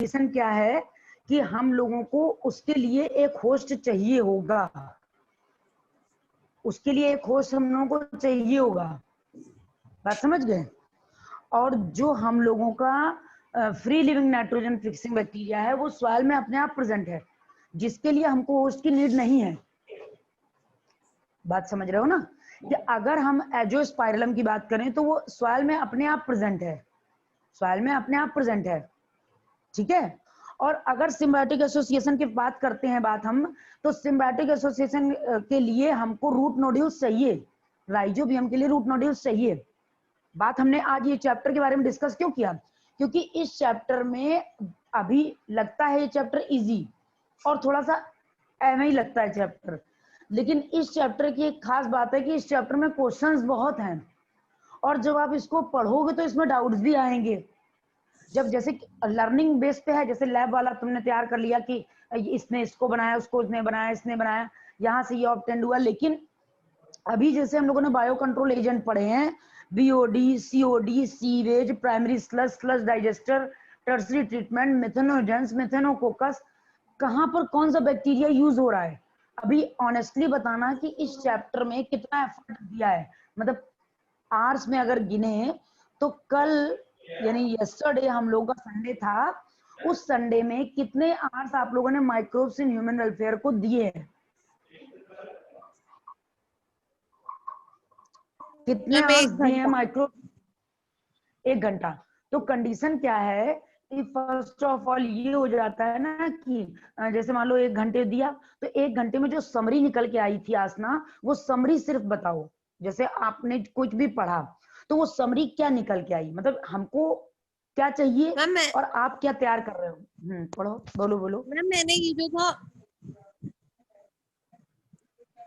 Condition क्या है कि हम लोगों को उसके लिए एक होस्ट चाहिए होगा, उसके लिए एक होस्ट हम लोगों को चाहिए होगा, बात समझ गए। और जो हम लोगों का free living nitrogen fixing bacteria है वो सॉइल में अपने आप प्रेजेंट है, जिसके लिए हमको होस्ट की नीड नहीं है। बात समझ रहे हो ना, कि अगर हम एजोस्पाइरलम की बात करें तो वो सॉइल में अपने आप प्रेजेंट है, सॉइल में अपने आप प्रेजेंट है, ठीक है। और अगर सिम्बायोटिक एसोसिएशन की बात करते हैं हम, तो सिम्बायोटिक एसोसिएशन के लिए हमको रूट नोड्यूल्स चाहिए, राइजोबियम के लिए रूट नोड्यूल्स चाहिए। बात हमने आज ये चैप्टर के बारे में डिस्कस क्यों किया, क्योंकि इस चैप्टर में अभी लगता है ये चैप्टर इजी और थोड़ा सा ऐसा ही लगता है चैप्टर, लेकिन इस चैप्टर की एक खास बात है कि इस चैप्टर में क्वेश्चंस बहुत हैं, और जब आप इसको पढ़ोगे तो इसमें डाउट्स भी आएंगे। जब जैसे लर्निंग बेस पे है, जैसे लैब वाला तुमने तैयार कर लिया कि इसने इसको बनाया, उसको इसने बनाया, इसने बनाया, यहाँ से ये ऑब्टेंड हुआ, लेकिन अभी जैसे हम लोगों ने बायो कंट्रोल एजेंट पढ़े हैं, BOD, COD, sewage, primary sludge, sludge digester, tertiary treatment, methanogens, methanococcus, कहाँ पर कौन सा बैक्टीरिया यूज हो रहा है। अभी ऑनेस्टली बताना कि इस चैप्टर में कितना एफर्ट दिया है, मतलब आवर्स में अगर गिने तो कल यानी यस्टरडे हम लोगों का संडे था, उस संडे में कितने आवर्स आप लोगों ने माइक्रोब्स इन ह्यूमन वेलफेयर को दिए हैं, कितने आवर्स दिए हैं माइक्रो, 1 घंटा। तो कंडीशन क्या है कि फर्स्ट ऑफ ऑल ये हो जाता है ना कि जैसे मान लो 1 घंटे दिया, तो 1 घंटे में जो समरी निकल के आई थी आसना, वो समरी सिर्फ बताओ, जैसे आपने कुछ भी पढ़ा तो वो समरी क्या निकल के आई, मतलब हमको क्या चाहिए और आप क्या तैयार कर रहे हो। पढ़ो, बोलो बोलो। मैम मैंने ये जो था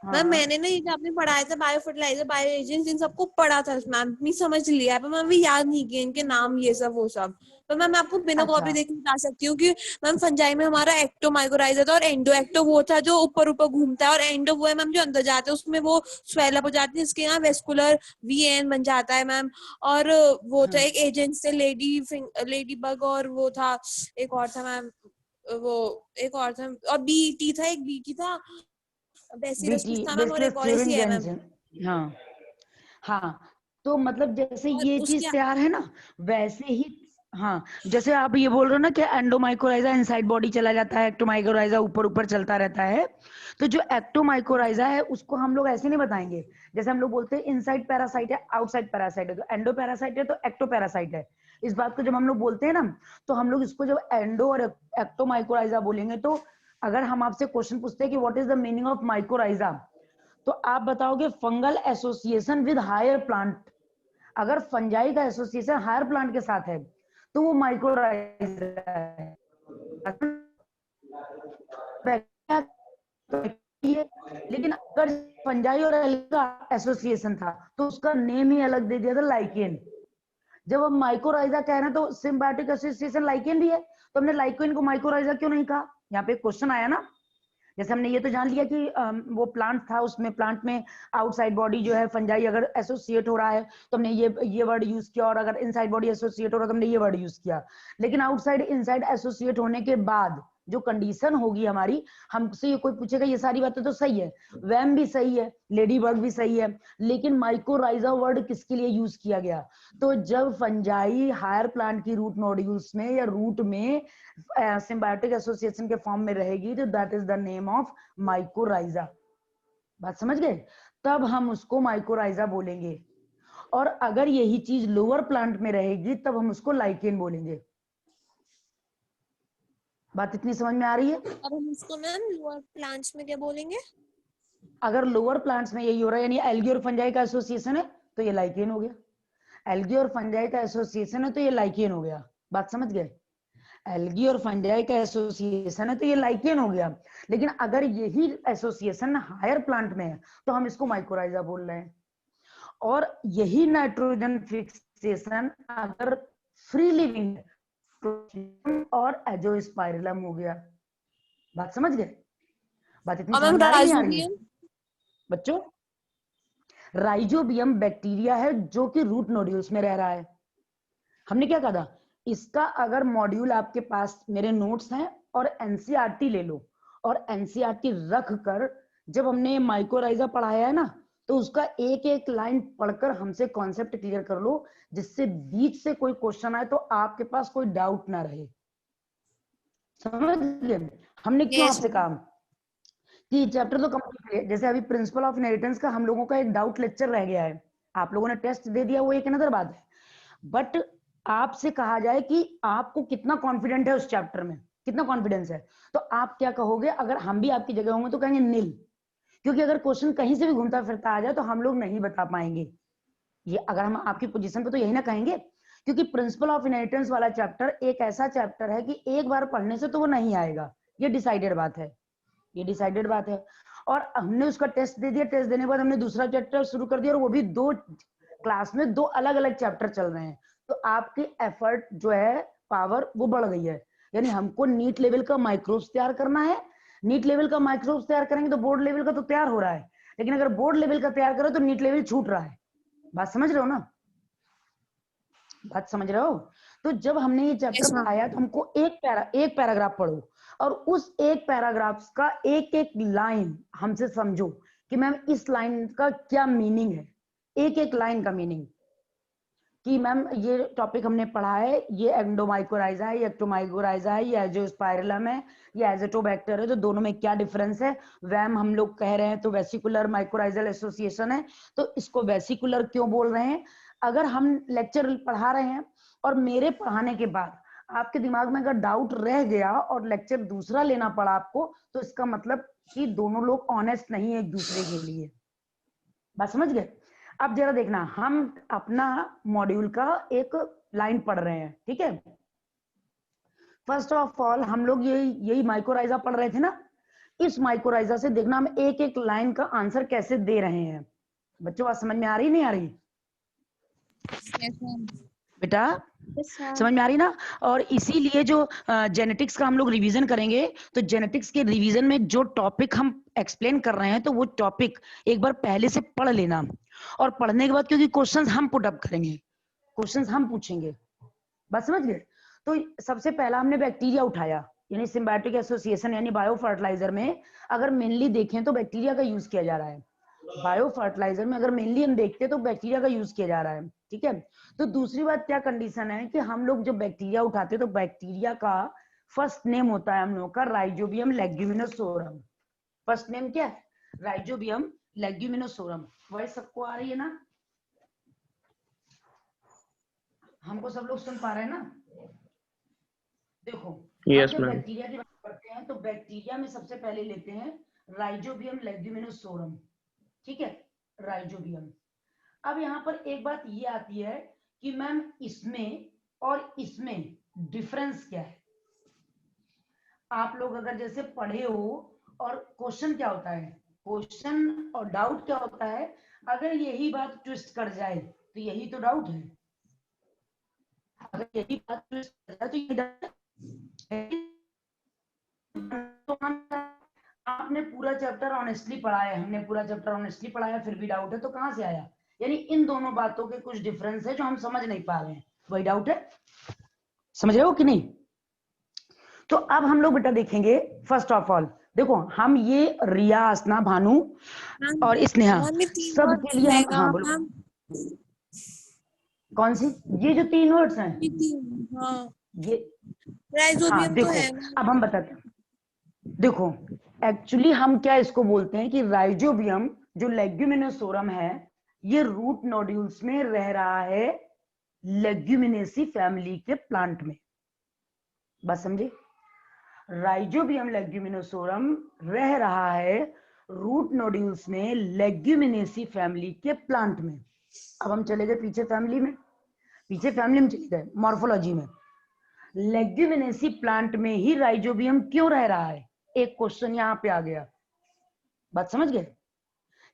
हाँ, मैंने ना ये जो आपने पढ़ाया था बायो फर्टिलाइजर, बायो एजेंट्स, इन सबको पढ़ा था मैम, नहीं समझ लिया है पर मैम भी याद नहीं किया इनके नाम ये सब वो सब। तो मैम मैं आपको बिना कॉपी देखे बता सकती हूँ कि मैम फंजाई में हमारा एक्टोमाइकोराइजा था और एंडो एक्टो वो था जो ऊपर ऊपर घूमता है, और एंडो वो है मैम जो अंदर जाते हैं, उसमें वो स्वेलअप हो जाती है, इसके यहाँ वेस्कुलर वीएन बन जाता है मैम। और वो था एक एजेंट से लेडी बग, और वो था एक और था मैम, वो एक और था, और बीटी था, एक बीटी था, बेसिलस था मैम, और एक और ऐसी है मैम। हाँ हाँ, तो मतलब जैसे ये चीज तैयार है ना, वैसे ही हाँ, जैसे आप ये बोल रहे हो ना कि एंडोमाइकोराइजा इनसाइड बॉडी चला जाता है, एक्टोमाइकोराइजा ऊपर ऊपर चलता रहता है, तो जो एक्टोमाइकोराइजा है उसको हम लोग ऐसे नहीं बताएंगे, जैसे हम लोग बोलते हैं इनसाइड पैरासाइट है, आउटसाइड पैरासाइट है, तो एंडो पैरासाइट है तो एक्टो पैरासाइट है। इस बात को जब हम लोग बोलते हैं ना, तो हम लोग इसको जब एंडो और एक्टोमाइकोराइजा बोलेंगे, तो अगर हम आपसे क्वेश्चन पूछते हैं कि what is the meaning of mycorrhiza, तो आप बताओगे fungal association with higher plant. अगर फंजाई का एसोसिएशन हायर प्लांट के साथ है तो वो माइक्रोराइजा है, लेकिन अगर फंजाई और एल्गी का एसोसिएशन था तो उसका नेम ही अलग दे दिया था, लाइकेन। जब हम माइक्रोराइजा कह रहे हैं तो सिम्बायोटिक एसोसिएशन लाइकेन भी है, तो हमने लाइकेन को माइक्रोराइजा क्यों नहीं कहा। यहाँ पे क्वेश्चन आया ना, जैसे हमने ये तो जान लिया कि वो प्लांट था, उसमें प्लांट में आउटसाइड बॉडी जो है फंजाई अगर एसोसिएट हो रहा है तो हमने ये वर्ड यूज किया, और अगर इनसाइड बॉडी एसोसिएट हो रहा है तो हमने ये वर्ड यूज किया। लेकिन आउटसाइड इनसाइड एसोसिएट होने के बाद जो कंडीशन होगी हमारी, हमसे ये कोई पूछेगा ये सारी बातें तो सही है, वैम भी सही है, लेडी बर्ड भी सही है, लेकिन माइक्रोराइजा वर्ड किसके लिए यूज किया गया, तो जब फंजाई हायर प्लांट की रूट नोड्यूल्स में या रूट में सिम्बायोटिक एसोसिएशन के फॉर्म में रहेगी, तो that is the name of mycorrhiza. बात समझ गए, तब हम उसको माइकोराइजा बोलेंगे। और अगर यही चीज लोअर प्लांट में रहेगी तब हम उसको लाइकेन बोलेंगे। बात इतनी समझ में आ रही है। अब हम इसको मैम लोअर प्लांट्स में क्या बोलेंगे, अगर लोअर प्लांट्स में यही हो रहा है, यानी एल्गी और फंजाई का एसोसिएशन है तो ये लाइकेन हो गया, एल्गी और फंजाई का एसोसिएशन है तो ये लाइकेन हो गया। बात समझ गए, एल्गी और फंजाई का एसोसिएशन है तो ये लाइकेन हो गया। लेकिन अगर यही एसोसिएशन हायर प्लांट में है तो हम इसको माइकोराइजा बोल रहे हैं। और यही नाइट्रोजन फिक्सेशन अगर फ्री लिविंग और एजोस्पाइरलम हो गया। बात समझ गए, बात इतनी समझ में आ रही नहीं आ रही है बच्चों। राइजोबियम बैक्टीरिया है जो कि रूट नोड्यूल्स में रह रहा है। हमने क्या कहा था इसका अगर मॉड्यूल आपके पास मेरे नोट्स हैं और एनसीईआरटी ले लो, और एनसीईआरटी रख कर जब हमने माइक्रोराइजा पढ़ाया है ना, तो उसका एक एक लाइन पढ़कर हमसे कॉन्सेप्ट क्लियर कर लो, जिससे बीच से कोई क्वेश्चन आए तो आपके पास कोई डाउट ना रहे। समझ गए? हमने क्यों Yes, आपसे कहा कि चैप्टर तो कंप्लीट है। जैसे अभी प्रिंसिपल ऑफ इनहेरिटेंस का हम लोगों का एक डाउट लेक्चर रह गया है, आप लोगों ने टेस्ट दे दिया, वो एक अनदर बात है, बट आपसे कहा जाए कि आपको कितना कॉन्फिडेंट है उस चैप्टर में, कितना कॉन्फिडेंस है, तो आप क्या कहोगे? अगर हम भी आपकी जगह होंगे तो कहेंगे नील, क्योंकि अगर क्वेश्चन कहीं से भी घूमता फिरता आ जाए तो हम लोग नहीं बता पाएंगे। ये अगर हम आपकी पोजीशन पे तो यही ना कहेंगे, क्योंकि प्रिंसिपल ऑफ इनहेरिटेंस वाला चैप्टर एक ऐसा चैप्टर है कि एक बार पढ़ने से तो वो नहीं आएगा, ये डिसाइडेड बात है, ये डिसाइडेड बात है। और हमने उसका टेस्ट दे दिया, टेस्ट देने के बाद हमने दूसरा चैप्टर शुरू कर दिया, और वो भी 2 क्लास में 2 अलग अलग चैप्टर चल रहे हैं, तो आपकी एफर्ट जो है, पावर, वो बढ़ गई है। यानी हमको नीट लेवल का माइक्रोब्स तैयार करना है, नीट लेवल का माइक्रोब्स तैयार करेंगे तो बोर्ड लेवल का तो तैयार हो रहा है, लेकिन अगर बोर्ड लेवल का तैयार करो तो नीट लेवल छूट रहा है। बात समझ रहे हो ना? बात समझ रहे हो? तो जब हमने ये चैप्टर yes, ma'am. पढ़ाया तो हमको एक पैराग्राफ पढ़ो, और उस एक पैराग्राफ का एक एक लाइन हमसे समझो कि मैम इस लाइन का क्या मीनिंग है, एक एक लाइन का मीनिंग, कि मैम ये टॉपिक हमने पढ़ा है, ये एंडोमाइकोराइजा है, ये एक्टोमाइकोराइजा है, ये एंजियोस्पाइरलम है, ये एजिटोबैक्टर है, तो दोनों में क्या डिफरेंस है? वैम हम लोग कह रहे हैं तो वेसिकुलर माइकोराइजल एसोसिएशन है, तो इसको वेसिकुलर क्यों बोल रहे हैं? अगर हम लेक्चर पढ़ा रहे हैं और मेरे पढ़ाने के बाद आपके दिमाग में अगर डाउट रह गया और लेक्चर दूसरा लेना पड़ा आपको, तो इसका मतलब कि दोनों लोग ऑनेस्ट नहीं है एक दूसरे के लिए। बात समझ गए? अब जरा देखना, हम अपना मॉड्यूल का एक लाइन पढ़ रहे हैं, ठीक है? फर्स्ट ऑफ ऑल हम लोग यही माइक्रोराइजा पढ़ रहे थे ना, इस माइक्रोराइजा से देखना हम एक एक लाइन का आंसर कैसे दे रहे हैं। बच्चों बात समझ में आ रही नहीं आ रही? Yes, ma'am. बेटा Yes, ma'am. समझ में आ रही ना? और इसीलिए जो जेनेटिक्स का हम लोग रिवीजन करेंगे, तो जेनेटिक्स के रिवीजन में जो टॉपिक हम एक्सप्लेन कर रहे हैं, तो वो टॉपिक एक बार पहले से पढ़ लेना, और पढ़ने के बाद क्योंकि क्वेश्चंस हम पुट अप करेंगे, क्वेश्चंस हम पूछेंगे। बात समझ गए? तो सबसे पहला हमने बैक्टीरिया उठाया, यानी सिम्बायोटिक एसोसिएशन, यानी बायो फर्टिलाइजर में अगर मेनली देखें तो बैक्टीरिया का यूज किया जा रहा है। बायो फर्टिलाइजर में अगर मेनली हम देखते हैं तो बैक्टीरिया का यूज किया जा रहा है, ठीक है? तो दूसरी बात क्या कंडीशन है कि हम लोग जब बैक्टीरिया उठाते हैं तो बैक्टीरिया का फर्स्ट नेम होता है हम लोग का राइजोबियम लेग्यूमिनोसोरम। फर्स्ट नेम क्या है? राइजोबियम लेग्यूमिनोसोरम। वॉइस सबको आ रही है ना? हमको सब लोग सुन पा रहे हैं ना? देखो, Yes, हम जब ma'am. बैक्टीरिया की बात करते हैं तो बैक्टीरिया में सबसे पहले लेते हैं राइजोबियम लेग्यूमिनोसोरम, ठीक है? राइजोबियम। अब यहाँ पर एक बात ये आती है कि मैम इसमें और इसमें डिफरेंस क्या है? आप लोग अगर जैसे पढ़े हो, और क्वेश्चन क्या होता है, क्वेश्चन और डाउट क्या होता है, अगर यही बात ट्विस्ट कर जाए तो यही तो डाउट है, अगर यही बात ट्विस्ट कर जाए तो यही डाउट है। तो आपने पूरा चैप्टर ऑनेस्टली पढ़ा है, हमने पूरा चैप्टर ऑनेस्टली पढ़ाया, फिर भी डाउट है, तो कहां से आया? यानी इन दोनों बातों के कुछ डिफरेंस है जो हम समझ नहीं पा रहे हैं, वही डाउट है। समझ रहे हो कि नहीं? तो अब हम लोग बेटा देखेंगे, फर्स्ट ऑफ ऑल देखो, हम ये रिया, अस्ना, भानु Ma'am, और स्नेहा ma'am, ये 3 सबके words लिए हम, रहेगा, हाँ बोलो, ma'am. कौन सी? ये जो 3 वर्ड्स हैं, ये 3, हाँ. ये, हाँ राइजोबियम तो देखो, है. अब हम बताते हैं। देखो, एक्चुअली हम क्या इसको बोलते हैं कि राइजोबियम जो लेग्यूमिनोसोरम है, ये रूट नोड्यूल्स में रह रहा है, लेग्यूमिनेसी फैमिली के प्लांट में। बस समझे? राइजोबियम लेग्यूमिनोसोरम रह रहा है रूट नोड्यूल्स में लेग्यूमिनेसी फैमिली के प्लांट में। अब हम चले गए पीछे फैमिली में, पीछे फैमिली में चले गए मॉर्फोलॉजी में। लेग्यूमिनेसी प्लांट में ही राइजोबियम क्यों रह रहा है? एक क्वेश्चन यहाँ पे आ गया। बात समझ गए?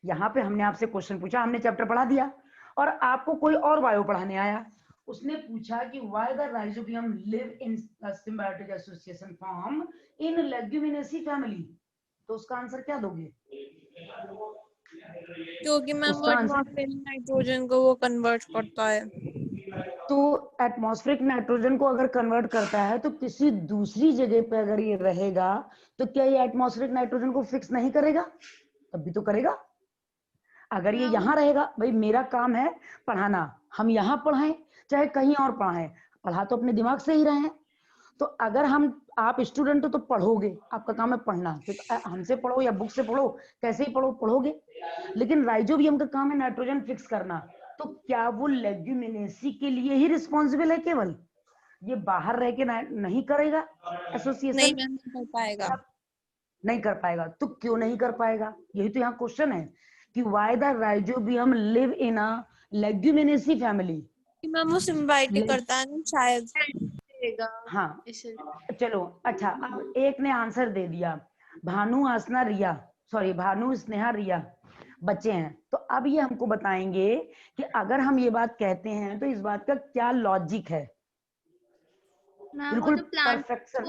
यहाँ पे हमने आपसे क्वेश्चन पूछा, हमने चैप्टर पढ़ा दिया, और आपको कोई और बायो पढ़ाने आया, उसने पूछा कि why the rhizobium live in symbiotic association form in leguminosae family, तो उसका आंसर क्या दोगे? क्योंकि मैम वो उसका आंसर, एटमॉस्फेयर में नाइट्रोजन को वो कन्वर्ट करता है। तो एटमॉस्फेरिक नाइट्रोजन को अगर कन्वर्ट करता है तो किसी दूसरी जगह पे अगर ये रहेगा तो क्या ये एटमॉस्फेरिक नाइट्रोजन को फिक्स नहीं करेगा? तब भी तो करेगा। अगर ये यहाँ रहेगा, भाई मेरा काम है पढ़ाना, हम यहाँ पढ़ाएं चाहे कहीं और पढ़ाएं, पढ़ा तो अपने दिमाग से ही रहे हैं। तो अगर आप स्टूडेंट हो तो पढ़ोगे, आपका काम है पढ़ना, तो हमसे पढ़ो या बुक से पढ़ो, कैसे ही पढ़ो पढ़ोगे। लेकिन राइजोबियम का काम है नाइट्रोजन फिक्स करना। तो क्या वो लेग्यूमिनेसी के लिए ही रिस्पॉन्सिबल है केवल? ये बाहर रह के नहीं करेगा एसोसिएशन? नहीं मैम, नहीं कर पाएगा। नहीं कर पाएगा। तो क्यों नहीं कर पाएगा? यही तो यहाँ क्वेश्चन है कि why the rhizobium live in a leguminosae family. Ma'am वो सिम्बायोटिक करता है ना शायद। हाँ चलो अच्छा, अब एक ने आंसर दे दिया, भानु, आसना, रिया, सॉरी भानु, स्नेहा, रिया बच्चे हैं। तो अब ये हमको बताएंगे कि अगर हम ये बात कहते हैं तो इस बात का क्या लॉजिक है। बिल्कुल परफेक्शन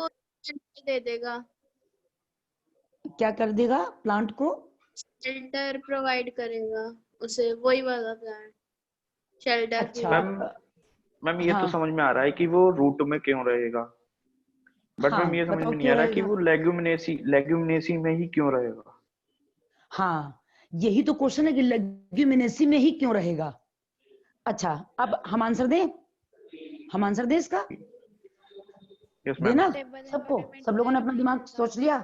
दे देगा। क्या कर देगा? प्लांट को शेल्टर प्रोवाइड करेगा उसे, वही वाला प्लांट शेल्टर। अच्छा मैम ये तो समझ में आ रहा है कि वो रूट में क्यों रहेगा, बट मैम ये समझ में नहीं आ रहा कि वो लेग्यूमिनेसी में ही क्यों रहेगा। हाँ यही तो क्वेश्चन है कि लेग्यूमिनेसी में ही क्यों रहेगा। अच्छा अब हम आंसर दें, हम आंसर दें इसका? देना सबको? सब लोगों ने अपना दिमाग सोच लिया?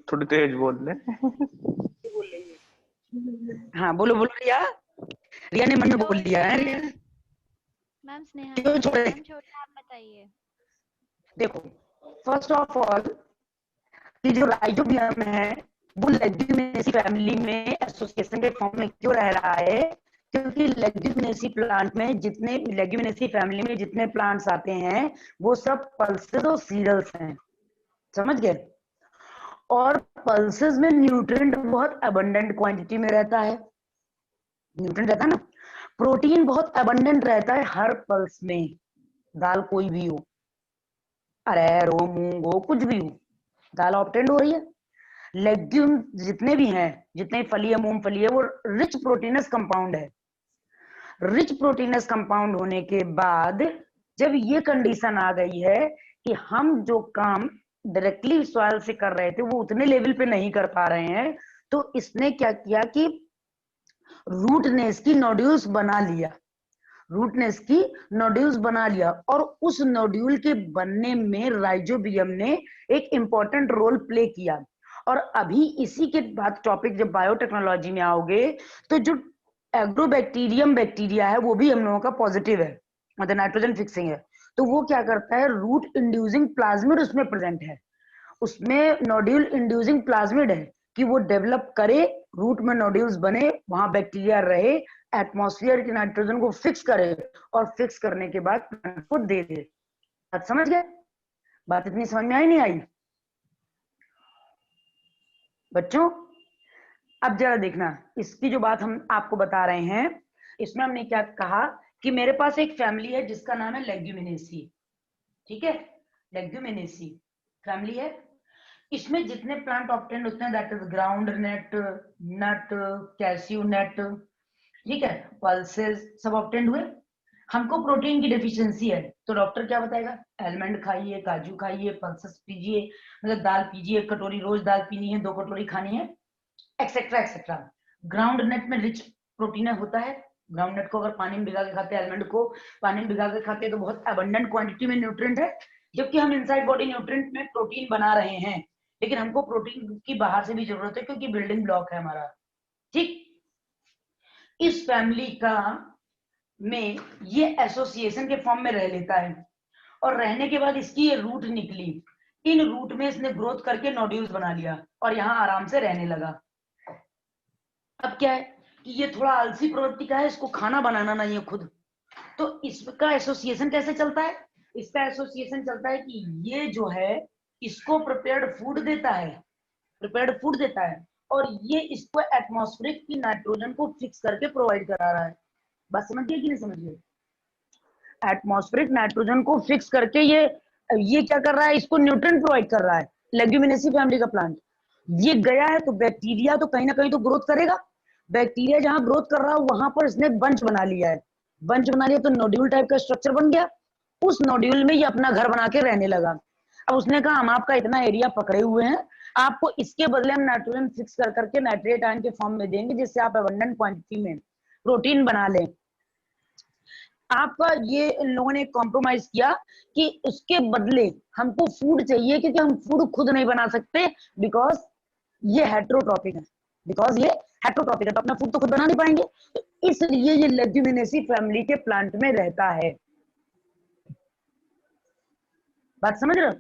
थोड़ी तेज बोल ले। हाँ बोलो बोलो रिया। रिया ने मन में बोल लिया है। रिया मैम स्नेहा क्यों छोड़े? आप बताइए। देखो फर्स्ट ऑफ ऑल कि जो राइजोबियम है वो लेग्यूमिनेसी फैमिली में एसोसिएशन के फॉर्म में क्यों रह रहा है? क्योंकि लेग्यूमिनेसी प्लांट में जितने लेग्यूमिनेसी फैमिली में जितने प्लांट्स आते हैं वो सब पल्सेस और सीरियल्स हैं, समझ गए? और पल्सेस में न्यूट्रिएंट बहुत अबंडेंट क्वांटिटी में रहता है, न्यूट्रिएंट रहता है ना, प्रोटीन बहुत अबंडेंट रहता है हर पल्स में, दाल कोई भी हो, अरहर हो, मूंग हो, कुछ भी हो, दाल ऑब्टेंड हो रही है। लेग्यूम जितने भी हैं, जितने फली है, मूंगफली है, वो रिच प्रोटीनस कंपाउंड है। रिच प्रोटीनस कंपाउंड होने के बाद जब ये कंडीशन आ गई है कि हम जो काम डायरेक्टली सॉइल से कर रहे थे वो उतने लेवल पे नहीं कर पा रहे हैं, तो इसने क्या किया कि रूटनेस की नोड्यूल्स बना लिया, रूटनेस की नोड्यूल्स बना लिया, और उस नोड्यूल के बनने में राइजोबियम ने एक इंपॉर्टेंट रोल प्ले किया। और अभी इसी के बाद टॉपिक जब बायोटेक्नोलॉजी में आओगे तो जो एग्रोबैक्टीरियम बैक्टीरिया है वो भी हम लोगों का पॉजिटिव है, मतलब नाइट्रोजन फिक्सिंग है। तो वो क्या करता है, रूट इंड्यूसिंग प्लाज्मिड उसमें प्रेजेंट है, उसमें नोड्यूल इंड्यूसिंग प्लाज्मिड है कि वो डेवलप करे, रूट में नोड्यूल्स बने, वहां बैक्टीरिया रहे, एटमॉस्फेयर की नाइट्रोजन को फिक्स करे, और फिक्स करने के बाद प्लांट को दे दे। बात समझ गए? बात इतनी समझ में आई नहीं आई बच्चों? अब जरा देखना, इसकी जो बात हम आपको बता रहे हैं, इसमें हमने क्या कहा कि मेरे पास एक फैमिली है जिसका नाम है लेग्यूमिनेसी, ठीक है, लेग्यूमिनेसी फैमिली है। इसमें जितने प्लांट ऑब्टेंड होते हैं, that is groundnut, nut, calcium nut, ठीक है, पल्सेस सब ऑब्टेंड हुए। हमको प्रोटीन की डेफिशिएंसी है तो डॉक्टर क्या बताएगा, आलमंड खाइए, काजू खाइए, पल्सेस पीजिए, मतलब दाल पीजिए, 1 कटोरी रोज दाल पीनी है, 2 कटोरी खानी है, एक्सेट्रा एक्सेट्रा। ग्राउंड नट में रिच प्रोटीन होता है, ग्राउंड नट को अगर पानी में भिगा के खाते हैं, आलमंड को पानी में भिगा के खाते हैं तो बहुत अबंडेंट क्वांटिटी में न्यूट्रिएंट है, जबकि हम इनसाइड बॉडी न्यूट्रिएंट में प्रोटीन बना रहे हैं, लेकिन हमको प्रोटीन की बाहर से भी जरूरत है क्योंकि बिल्डिंग ब्लॉक है हमारा, ठीक। इस फैमिली का में ये एसोसिएशन के फॉर्म में रह लेता है, और रहने के बाद इसकी ये रूट निकली, इन रूट में इसने ग्रोथ करके नोड्यूल्स बना लिया और यहाँ आराम से रहने लगा। अब क्या है कि ये थोड़ा आलसी प्रवृत्ति का है, इसको खाना बनाना नहीं है खुद, तो इसका एसोसिएशन कैसे चलता है? इसका एसोसिएशन चलता है कि ये जो है इसको प्रिपेयर्ड फूड देता है, प्रिपेयर्ड फूड देता है, और ये इसको एटमॉस्फेरिक की नाइट्रोजन को फिक्स करके प्रोवाइड करा रहा है। बात समझिए कि नहीं समझिए? एटमॉस्फेरिक नाइट्रोजन को फिक्स करके ये क्या कर रहा है, इसको न्यूट्रिएंट प्रोवाइड कर रहा है, लेग्यूमिनेसी फैमिली का प्लांट। ये गया है तो बैक्टीरिया तो कहीं ना कहीं तो ग्रोथ करेगा। बैक्टीरिया जहां ग्रोथ कर रहा है वहां पर इसने बंच बना लिया है, बंच बना लिया तो नोड्यूल टाइप का स्ट्रक्चर बन गया। उस नोड्यूल में ये अपना घर बना के रहने लगा। अब उसने कहा हम आपका इतना एरिया पकड़े हुए हैं, आपको इसके बदले हम नाइट्रोजन फिक्स कर करके नाइट्रेट आयन के फॉर्म में देंगे, जिससे आप अबंडेंट क्वांटिटी में प्रोटीन बना लें। आपका ये इन लोगों ने कॉम्प्रोमाइज किया कि उसके बदले हमको फूड चाहिए, क्योंकि हम फूड खुद नहीं बना सकते, बिकॉज ये हेट्रोट्रॉपिक है, तो अपना फूड तो खुद बना नहीं पाएंगे, तो इसलिए ये लेग्यूमिनेसी फैमिली के प्लांट में रहता है। बात समझ रहे हो?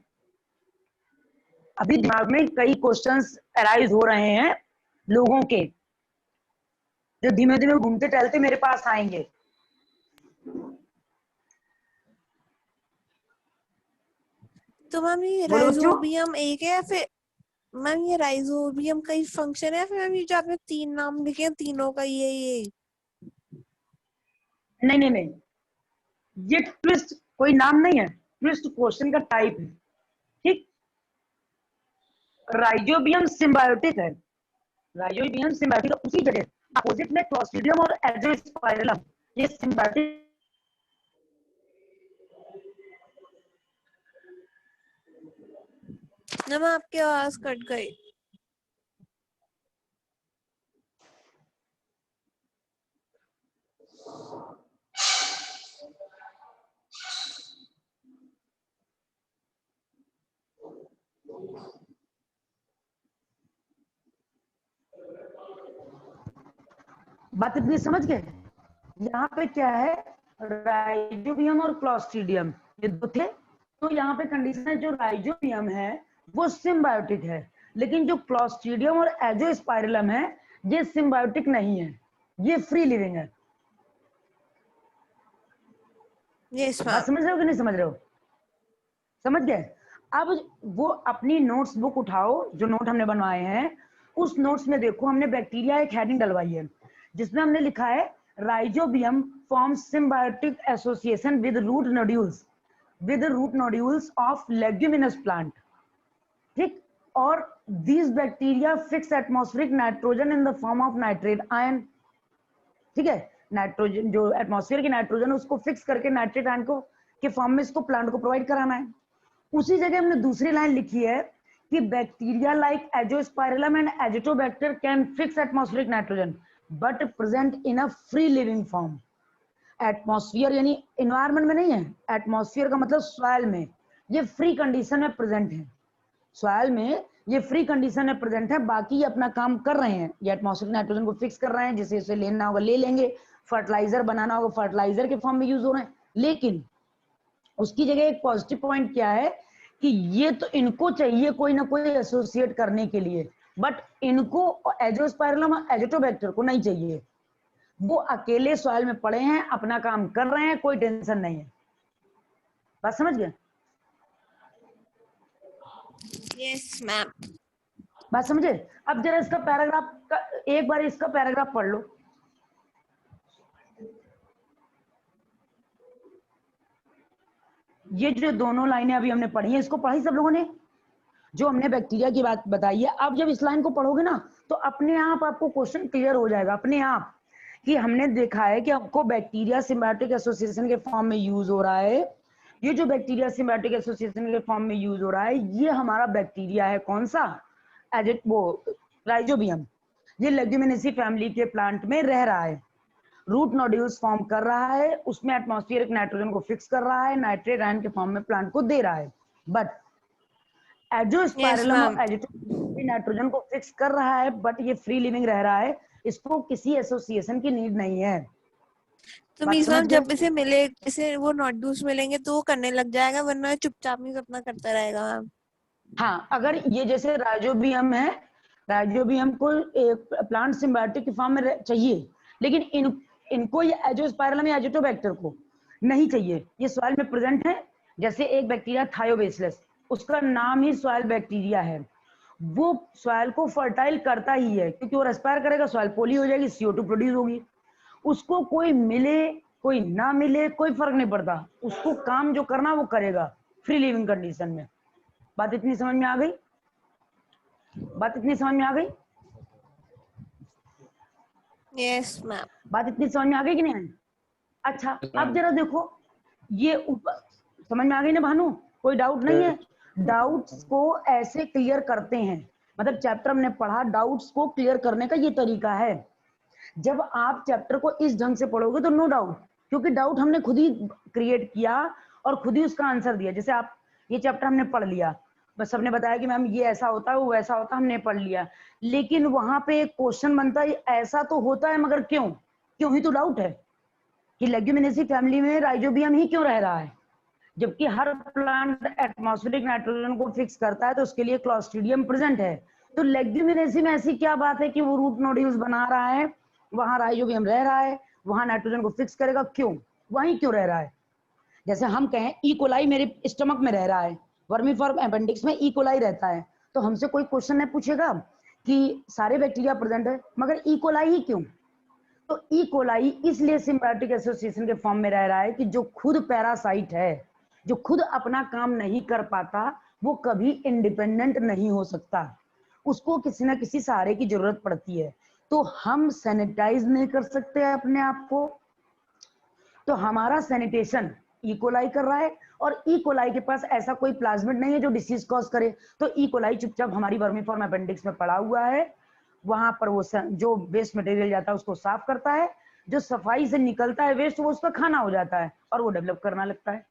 अभी दिमाग में कई क्वेश्चंस अराइज हो रहे हैं लोगों के, जो धीमे धीमे घूमते टहलते मेरे पास आएंगे। तो मैम ये बोलो बच्चों। राइजोबियम एक है या फिर मैम ये राइजोबियम का ही फंक्शन है, फिर मैम ये जो आपने 3 नाम लिखे हैं तीनों का ये नहीं, ये ट्विस्ट कोई नाम नहीं है, ट्विस्ट क्वेश्चन का टाइप है। ठीक, राइजोबियम सिम्बायोटिक है, राइजोबियम सिम्बायोटिक उसी जगह अपोजिट में क्लॉस्ट्रिडियम और एजोस्पाइरलम, ये सिम्बायोटिक। मैम आपकी आवाज कट गई। बात इतनी समझ गए? यहाँ पे क्या है, राइजोबियम और क्लॉस्ट्रिडियम ये दो थे, तो यहाँ पे कंडीशन है जो राइजोबियम है वो सिम्बायोटिक है, लेकिन जो क्लॉस्ट्रिडियम और एजोस्पाइरलम है ये सिम्बायोटिक नहीं है, ये फ्री लिविंग है। यस बात मैम। समझ रहे हो कि नहीं समझ रहे हो? समझ गए? अब वो अपनी नोट्स बुक उठाओ, जो नोट हमने बनवाए हैं उस नोट्स में देखो, हमने बैक्टीरिया एक हेडिंग डलवाई है जिसमें हमने लिखा है rhizobium forms symbiotic association with root nodules of leguminous plant. ठीक, और these bacteria fix atmospheric nitrogen in the form of nitrate ion. ठीक है, नाइट्रोजन जो एटमॉस्फेयर की नाइट्रोजन उसको फिक्स करके नाइट्रेट आयन को के फॉर्म में इसको प्लांट को प्रोवाइड कराना है। उसी जगह हमने दूसरी लाइन लिखी है कि bacteria like azospirillum and azotobacter can fix atmospheric nitrogen but present in a free living form. Atmosphere यानी एनवायरमेंट में नहीं है, एटमॉस्फेयर का मतलब सॉइल में, ये फ्री कंडीशन में प्रेजेंट है, सॉइल में ये फ्री कंडीशन में प्रेजेंट है, बाकी ये अपना काम कर रहे हैं, ये एटमॉस्फेरिक नाइट्रोजन को फिक्स कर रहे हैं, जिसे इसे लेना होगा ले लेंगे, फर्टिलाइजर बनाना होगा फर्टिलाइजर के फॉर्म में यूज हो रहे हैं। लेकिन उसकी जगह एक पॉजिटिव पॉइंट क्या है कि ये तो इनको चाहिए कोई ना कोई एसोसिएट करने के लिए, बट इनको एजोस्पाइरलम और एजिटोबैक्टर को नहीं चाहिए, वो अकेले सॉइल में पड़े हैं, अपना काम कर रहे हैं, कोई टेंशन नहीं है। बात समझ गए? Yes ma'am. बात समझे? अब जरा इसका पैराग्राफ का एक बार इसका पैराग्राफ पढ़ लो। ये जो दोनों लाइनें अभी हमने पढ़ी हैं, इसको पढ़ी सब लोगों ने, जो हमने बैक्टीरिया की बात बताई है। अब जब इस लाइन को पढ़ोगे ना तो अपने आप आपको क्वेश्चन क्लियर हो जाएगा अपने आप, कि हमने देखा है कि आपको बैक्टीरिया सिम्बायोटिक एसोसिएशन के फॉर्म में यूज हो रहा है। ये जो बैक्टीरिया सिम्बायोटिक एसोसिएशन के फॉर्म में यूज हो रहा है, ये हमारा बैक्टीरिया है, कौन सा? राइजोबियम। ये लेग्यूमिनेसी फैमिली के प्लांट में रह रहा है, रूट नोड्यूल्स फॉर्म कर रहा है, उसमें एटमॉस्फेरिक नाइट्रोजन को फिक्स कर रहा है, नाइट्रेट आयन के फॉर्म में प्लांट को दे रहा है। बट एजोस्पाइरलम और एजिटोबैक्टर नाइट्रोजन को फिक्स कर रहा है, बट ये फ्री लिविंग रह रहा है, इसको किसी एसोसिएशन की नीड नहीं है। तो मीन्स मैम जब इसे मिले, इसे वो नोड्यूल्स मिलेंगे तो वो करने लग जाएगा, वरना चुपचाप मीन्स अपना करता रहेगा मैम। हाँ, अगर ये जैसे राइजोबियम है, राइजोबियम को प्लांट सिम्बायोटिक के फॉर्म में चाहिए, लेकिन इनको ये एजोस्पाइरलम या एजिटोबैक्टर को नहीं चाहिए, ये सॉइल में प्रेजेंट है। जैसे एक बैक्टीरिया थायोबैसिलस, उसका नाम ही सॉइल बैक्टीरिया है, वो सॉइल को फर्टाइल करता ही है, क्योंकि वो रेस्पायर करेगा, सॉइल पोली हो जाएगी, CO2 प्रोड्यूस होगी। उसको कोई मिले कोई ना मिले कोई फर्क नहीं पड़ता, उसको काम जो करना वो करेगा फ्री लिविंग कंडीशन में। बात इतनी समझ में आ गई? बात इतनी समझ में आ गई? Yes ma'am. बात इतनी समझ में आ गई कि नहीं? अच्छा अब जरा देखो, ये ऊपर समझ में आ गई ना भानु? कोई डाउट नहीं है? डाउट्स को ऐसे क्लियर करते हैं, मतलब चैप्टर हमने पढ़ा, डाउट्स को क्लियर करने का ये तरीका है। जब आप चैप्टर को इस ढंग से पढ़ोगे तो नो डाउट, क्योंकि डाउट हमने खुद ही क्रिएट किया और खुद ही उसका आंसर दिया। जैसे आप ये चैप्टर हमने पढ़ लिया, बस सबने बताया कि मैम ये ऐसा होता है वो वैसा होता है, हमने पढ़ लिया, लेकिन वहां पे एक क्वेश्चन बनता है ऐसा तो होता है मगर क्यों? क्यों ही तो डाउट है कि लेग्यूमिनेसी फैमिली में राइजोबियम ही क्यों रह रहा है, जबकि हर प्लांट एटमॉस्फेरिक नाइट्रोजन को फिक्स करता है, तो उसके लिए क्लॉस्ट्रिडियम प्रेजेंट है। तो लेग्यूमिनेसी में ऐसी क्या बात है कि वो रूट नोड्यूल्स बना रहा है, वहां राइजोबियम रह रहा है, वहां नाइट्रोजन को फिक्स करेगा, क्यों? वहीं क्यों रह रहा है? जैसे हम कहें ई कोलाई मेरे स्टमक में रह रहा है, वर्मीफॉर्म अपेंडिक्स में ई कोलाई रहता है, तो हमसे कोई क्वेश्चन नहीं पूछेगा कि सारे बैक्टीरिया प्रेजेंट है मगर ई कोलाई ही क्यों? तो ई कोलाई इसलिए सिम्बायोटिक एसोसिएशन के फॉर्म में रह रहा है कि जो खुद पैरासाइट है, जो खुद अपना काम नहीं कर पाता, वो कभी इंडिपेंडेंट नहीं हो सकता, उसको किसी ना किसी सहारे की जरूरत पड़ती है। तो हम सैनिटाइज नहीं कर सकते अपने आप को, तो हमारा सैनिटेशन ई कोलाई कर रहा है, और ई कोलाई के पास ऐसा कोई प्लाज्मिड नहीं है जो डिसीज कॉज करे, तो ई कोलाई चुपचाप हमारी वर्मीफॉर्म अपेंडिक्स में पड़ा हुआ है, वहां पर वो जो वेस्ट मटेरियल जाता है उसको साफ करता है, जो सफाई से निकलता है वेस्ट वो उसका खाना हो जाता है और वो डेवलप करना लगता है।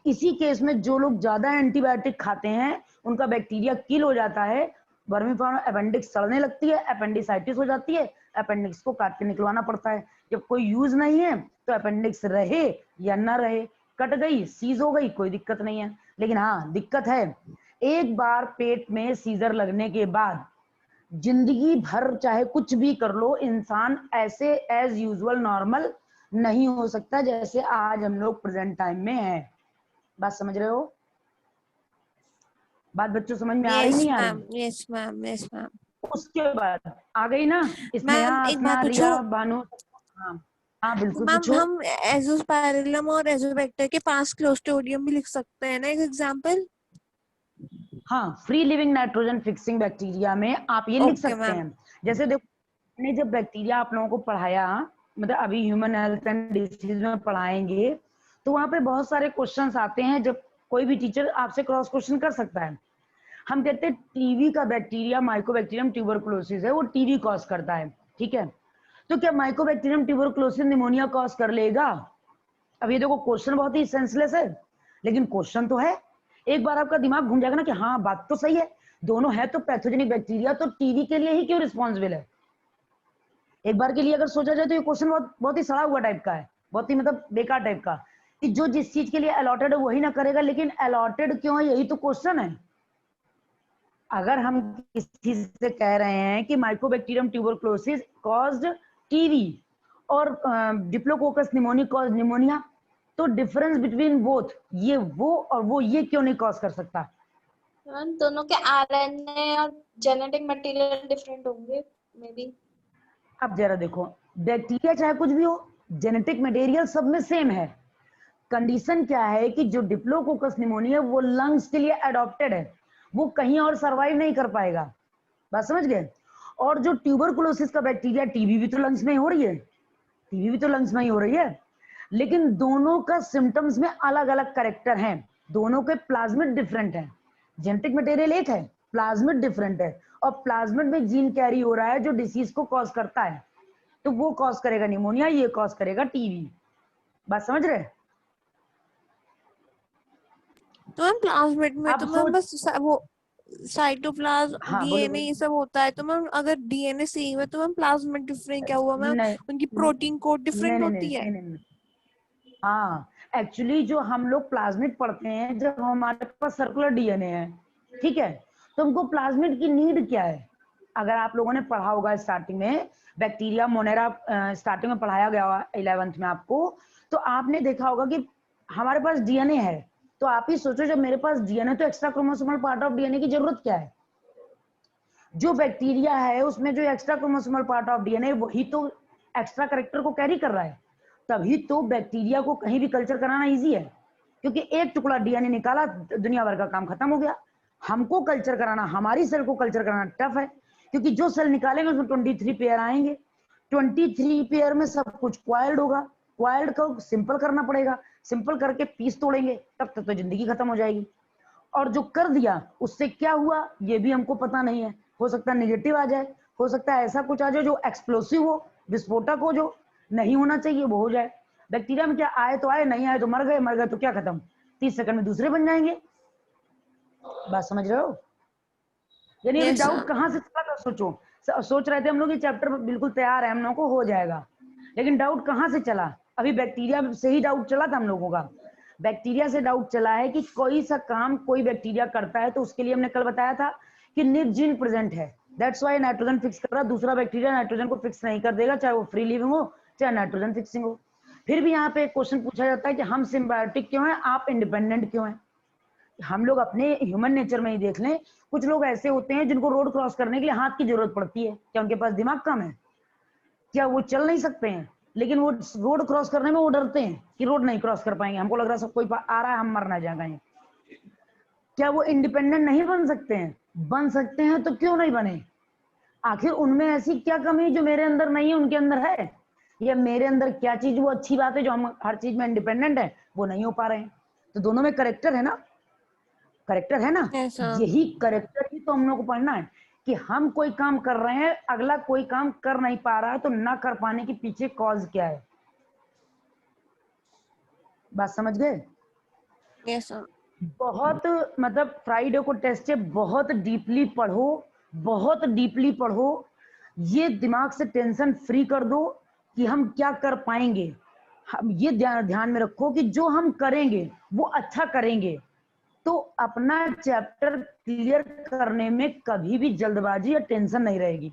इसी केस में जो लोग ज्यादा एंटीबायोटिक खाते हैं उनका बैक्टीरिया किल हो जाता है, वर्मीफॉर्म अपेंडिक्स सड़ने लगती है, अपेंडिसाइटिस हो जाती है, अपेंडिक्स को काट के निकलवाना पड़ता है। जब कोई यूज नहीं है तो अपेंडिक्स रहे या ना रहे, कट गई सीज हो गई कोई दिक्कत नहीं है, लेकिन हाँ दिक्कत है, एक बार पेट में सीजर लगने के बाद जिंदगी भर चाहे कुछ भी कर लो, इंसान ऐसे एज यूजुअल नॉर्मल नहीं हो सकता जैसे आज हम लोग प्रेजेंट टाइम में हैं। बात समझ रहे हो? बात बच्चों समझ में आ रही नहीं आ रही? Yes ma'am, yes ma'am. उसके बाद आ गई ना स्नेहा, मैम एक आसमा, बात रिया, पूछूं? भानु? हाँ हाँ बिल्कुल मैम पूछो। हम एजोस्पाइरलम और एजोबैक्टर के पास क्लोस्ट्रिडियम भी लिख सकते हैं ना, एक एग्जांपल? हाँ, free living nitrogen fixing bacteria में आप ये लिख ओके सकते मैम। हैं। जैसे देखो, हमने जब बैक्टीरिया आप लोगों को पढ़ाया, मतलब अभी ह्यूमन हेल्थ एंड डिसीज में पढ़ाएंगे, तो वहां पे बहुत सारे क्वेश्चंस आते हैं, जब कोई भी टीचर आपसे क्रॉस क्वेश्चन कर सकता है। हम कहते हैं टीवी का बैक्टीरिया माइकोबैक्टीरियम ट्यूबरकुलोसिस है, वो टीवी कॉज करता है, ठीक है? तो क्या माइकोबैक्टीरियम ट्यूबरकुलोसिस निमोनिया कॉज कर लेगा? अब ये देखो क्वेश्चन बहुत ही सेंसलेस है, लेकिन क्वेश्चन तो है। एक बार आपका दिमाग घूम जाएगा ना कि हाँ बात तो सही है, दोनों है तो पैथोजेनिक बैक्टीरिया, तो टीवी के लिए ही क्यों रिस्पॉन्सिबल है? एक बार के लिए अगर सोचा जाए तो ये क्वेश्चन बहुत ही सड़ा हुआ टाइप का है, बहुत ही मतलब बेकार टाइप का, कि जो जिस चीज के लिए अलॉटेड है वही ना करेगा, लेकिन अलॉटेड क्यों है, यही तो क्वेश्चन है। अगर हम किसी से कह रहे हैं कि माइकोबैक्टीरियम ट्यूबरकुलोसिस कॉज्ड टीवी और डिप्लोकोकस निमोनिया कॉज निमोनिया, तो डिफरेंस बिटवीन बोथ, ये वो और वो ये क्यों नहीं कॉज कर सकता? दोनों के आरएनए और जेनेटिक मटेरियल डिफरेंट होंगे मे बी। अब जरा देखो, बैक्टीरिया चाहे कुछ भी हो, जेनेटिक मटेरियल सब में सेम है। कंडीशन क्या है कि जो डिप्लोकोकस निमोनिया वो लंग्स के लिए अडॉप्टेड है, वो कहीं और सरवाइव नहीं कर पाएगा। बात समझ गए? और जो ट्यूबरकुलोसिस का बैक्टीरिया, टीबी भी तो लंग्स में ही हो रही है, टीबी भी तो लंग्स में ही हो रही है, लेकिन दोनों का सिम्टम्स में अलग अलग कैरेक्टर हैं, दोनों के प्लाज्मिड डिफरेंट है, जेनेटिक मटेरियल एक है, प्लाज्मिड डिफरेंट है, और प्लाज्मिड में जीन कैरी हो रहा है जो डिसीज को कॉज करता है, तो वो कॉज करेगा निमोनिया, ये कॉज करेगा टीबी। बात समझ रहे? तो मैम प्लाज्मिड में तो मैम बस वो साइटोप्लाज्म, हाँ डीएनए ये सब होता है, तो मैम अगर डीएनए सेम है तो मैम प्लाज्मिड डिफरेंट क्या हुआ मैम? नहीं उनकी प्रोटीन कोड डिफरेंट होती है? नहीं। हाँ, एक्चुअली जो हम लोग प्लाज्मिड पढ़ते हैं जब हमारे पास सर्कुलर डीएनए है, ठीक है, तो हमको प्लाज्मिड की नीड क्या है? अगर आप लोगों ने पढ़ा होगा स्टार्टिंग में बैक्टीरिया मोनेरा, स्टार्टिंग में पढ़ाया गया 11th में आपको, तो आपने देखा होगा कि हमारे पास डीएनए है, तो आप ही सोचो जब मेरे पास डीएनए तो extra chromosomal part of DNA की जरूरत क्या है? जो बैक्टीरिया है उसमें जो extra chromosomal part of DNA वही तो एक्स्ट्रा कैरेक्टर को कैरी कर रहा है, तभी तो बैक्टीरिया को कहीं भी कल्चर कराना इजी है, क्योंकि एक टुकड़ा डीएनए निकाला दुनिया भर का काम खत्म हो गया। हमको कल्चर कराना, हमारी सेल को कल्चर कराना टफ है, क्योंकि जो सेल निकालेंगे उसमें 23 पेयर आएंगे, 23 पेयर में सब कुछ क्वाइल्ड होगा, क्वाइल्ड को सिंपल करना पड़ेगा, सिंपल करके पीस तोड़ेंगे, तब तक तो जिंदगी खत्म हो जाएगी। और जो कर दिया उससे क्या हुआ ये भी हमको पता नहीं है, हो सकता है नेगेटिव आ जाए, हो सकता है ऐसा कुछ आ जाए जो एक्सप्लोसिव हो, विस्फोटक हो, जो नहीं होना चाहिए वो हो जाए। बैक्टीरिया में क्या आए तो आए, नहीं आए तो मर गए तो क्या खत्म, 30 सेकंड में दूसरे बन जाएंगे। बात समझ रहे हो? यानी Yes, डाउट sir. कहाँ से चला था, सोच रहे थे हम लोग ये चैप्टर बिल्कुल तैयार है, हम लोगों को हो जाएगा, लेकिन डाउट कहाँ से चला? अभी बैक्टीरिया से ही डाउट चला था हम लोगों का। बैक्टीरिया से डाउट चला है कि कोई सा काम कोई बैक्टीरिया करता है तो उसके लिए हमने कल बताया था कि निप जीन प्रेजेंट है, दैट्स वाई नाइट्रोजन फिक्स कर रहा, दूसरा बैक्टीरिया नाइट्रोजन को फिक्स नहीं कर देगा, चाहे वो फ्री लिविंग हो चाहे नाइट्रोजन फिक्सिंग हो। फिर भी यहाँ पे एक क्वेश्चन पूछा जाता है कि हम सिम्बायोटिक क्यों हैं, आप इंडिपेंडेंट क्यों हैं? हम लोग अपने ह्यूमन नेचर में ही देख लें, कुछ लोग ऐसे होते हैं जिनको रोड क्रॉस करने के लिए हाथ की जरूरत पड़ती है, क्या उनके पास दिमाग कम है? क्या वो चल नहीं सकते हैं? लेकिन वो रोड क्रॉस करने में वो डरते हैं कि रोड नहीं क्रॉस कर पाएंगे, हमको लग रहा है सब कोई आ रहा है, हम मर ना जाएंगे। क्या वो इंडिपेंडेंट नहीं बन सकते हैं? बन सकते हैं, तो क्यों नहीं बने? आखिर उनमें ऐसी क्या कमी जो मेरे अंदर नहीं है उनके अंदर है, या मेरे अंदर क्या चीज वो अच्छी बात है जो हम हर चीज में इंडिपेंडेंट है वो नहीं हो पा रहे हैं? तो दोनों में करेक्टर है ना, करेक्टर है ना। Yes, sir. यही करेक्टर ही तो हम लोग को पढ़ना है कि हम कोई काम कर रहे हैं, अगला कोई काम कर नहीं पा रहा है, तो ना कर पाने के पीछे कॉज क्या है। बात समझ गए? Yes, sir. बहुत मतलब फ्राइडे को टेस्ट है, बहुत डीपली पढ़ो, बहुत डीपली पढ़ो, ये दिमाग से टेंशन फ्री कर दो कि हम क्या कर पाएंगे। हम ये ध्यान में रखो कि जो हम करेंगे वो अच्छा करेंगे, तो अपना चैप्टर क्लियर करने में कभी भी जल्दबाजी या टेंशन नहीं रहेगी।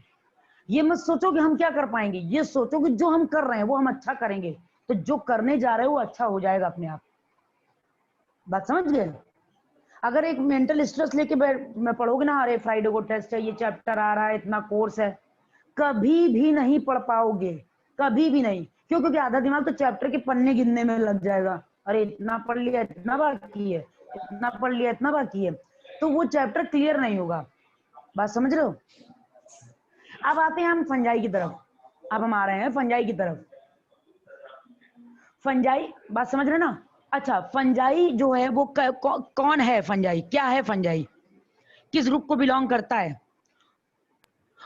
ये मत सोचो कि हम क्या कर पाएंगे, ये सोचो कि जो हम कर रहे हैं वो हम अच्छा करेंगे, तो जो करने जा रहे हैं वो अच्छा हो जाएगा अपने आप। बात समझ गए? अगर एक मेंटल स्ट्रेस लेके मैं पढ़ोगे ना, अरे फ्राइडे को टेस्ट है, ये चैप्टर आ रहा है, इतना कोर्स है, कभी भी नहीं पढ़ पाओगे, कभी भी नहीं। क्यों? क्योंकि आधा दिमाग तो चैप्टर के पन्ने गिनने में लग जाएगा, अरे इतना पढ़ लिया, इतना बाकी है, इतना पढ़ लिया, इतना बाकी है, तो वो चैप्टर क्लियर नहीं होगा। बात समझ रहे हो? अब आते हैं हम फंजाई की तरफ, अब हम आ रहे हैं फंजाई की तरफ। फंजाई, बात समझ रहे ना? अच्छा, फंजाई जो है वो कौन है? फंजाई क्या है? फंजाई किस ग्रुप को बिलोंग करता है?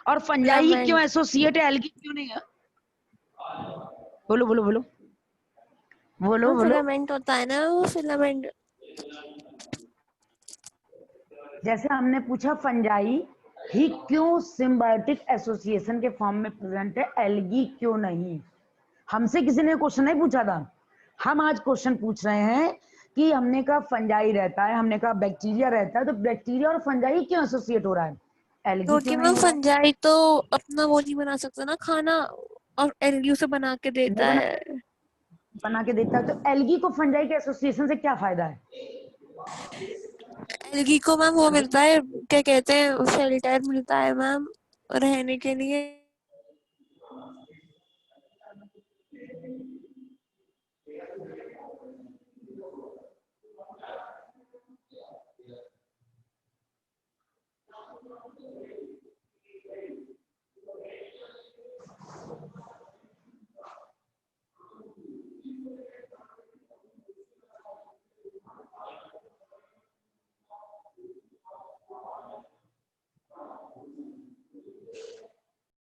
और फंजाई Filament. क्यों एसोसिएट है, एल्गी क्यों नहीं है? बोलो बोलो बोलो बोलो वो बोलो। फिलामेंट होता है ना, वो फिलामेंट। जैसे हमने पूछा फंजाई ही क्यों सिम्बायोटिक एसोसिएशन के फॉर्म में प्रेजेंट है, एल्गी क्यों नहीं? हमसे किसी ने क्वेश्चन नहीं पूछा था, हम आज क्वेश्चन पूछ रहे हैं कि हमने कहा फंजाई रहता है, हमने कहा बैक्टीरिया रहता है, तो बैक्टीरिया और फंजाई क्यों एसोसिएट हो रहा है, एल्गी क्योंकि क्यों मैं नहीं हो रहा है? फंजाई तो अपना वो नहीं बना सकता ना खाना, और एलगी से बना के देता वो है। बना के देता है, तो एल्गी को फंजाई के एसोसिएशन से क्या फायदा है? एलगी को मैम वो मिलता है, क्या कहते हैं, शेल्टर मिलता है मैम रहने के लिए।